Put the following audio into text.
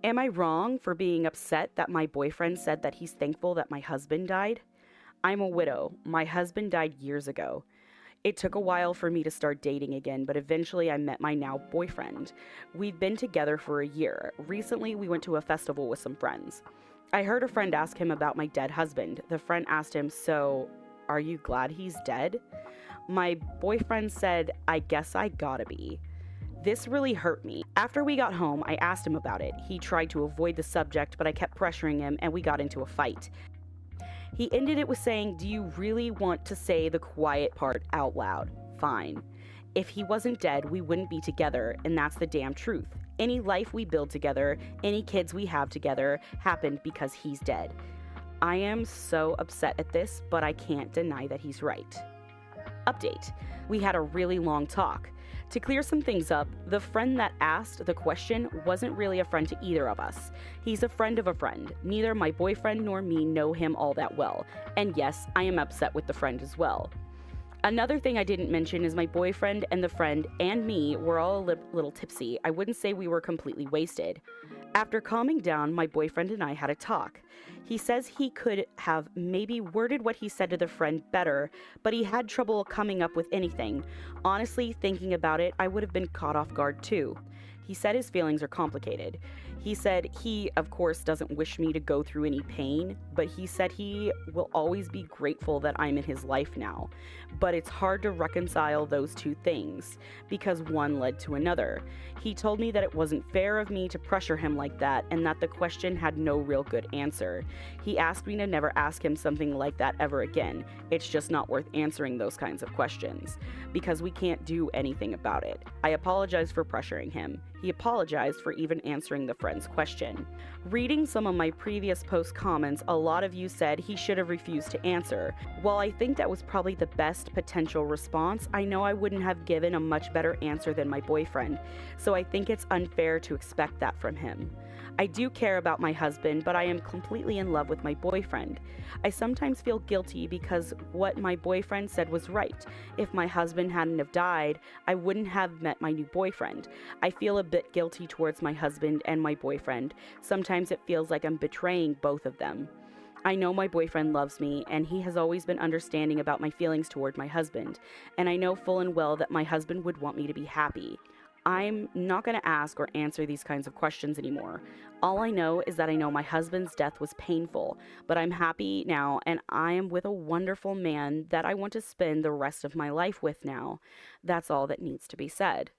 Am I wrong for being upset that my boyfriend said that he's thankful that my husband died? I'm a widow. My husband died years ago. It took a while for me to start dating again, but eventually I met my now boyfriend. We've been together for a year. Recently, we went to a festival with some friends. I heard a friend ask him about my dead husband. The friend asked him, "So, are you glad he's dead?" My boyfriend said, "I guess I gotta be." This really hurt me. After we got home, I asked him about it. He tried to avoid the subject, but I kept pressuring him and we got into a fight. He ended it with saying, "Do you really want to say the quiet part out loud? Fine. If he wasn't dead, we wouldn't be together, and that's the damn truth. Any life we build together, any kids we have together, happened because he's dead." I am so upset at this, but I can't deny that he's right. Update. We had a really long talk. To clear some things up, the friend that asked the question wasn't really a friend to either of us. He's a friend of a friend. Neither my boyfriend nor me know him all that well. And yes, I am upset with the friend as well. Another thing I didn't mention is my boyfriend and the friend and me were all a little tipsy. I wouldn't say we were completely wasted. After calming down, my boyfriend and I had a talk. He says he could have maybe worded what he said to the friend better, but he had trouble coming up with anything. Honestly, thinking about it, I would have been caught off guard too. He said his feelings are complicated. He said he, of course, doesn't wish me to go through any pain, but he said he will always be grateful that I'm in his life now. But it's hard to reconcile those two things because one led to another. He told me that it wasn't fair of me to pressure him like that and that the question had no real good answer. He asked me to never ask him something like that ever again. It's just not worth answering those kinds of questions because we can't do anything about it. I apologized for pressuring him. He apologized for even answering the friend's question. Reading some of my previous post comments, a lot of you said he should have refused to answer. While I think that was probably the best potential response, I know I wouldn't have given a much better answer than my boyfriend, so I think it's unfair to expect that from him. I do care about my husband, but I am completely in love with my boyfriend. I sometimes feel guilty because what my boyfriend said was right. If my husband hadn't have died, I wouldn't have met my new boyfriend. I feel a bit guilty towards my husband and my boyfriend. Sometimes it feels like I'm betraying both of them. I know my boyfriend loves me, and he has always been understanding about my feelings toward my husband, and I know full and well that my husband would want me to be happy. I'm not going to ask or answer these kinds of questions anymore. All I know is that I know my husband's death was painful, but I'm happy now and I am with a wonderful man that I want to spend the rest of my life with now. That's all that needs to be said.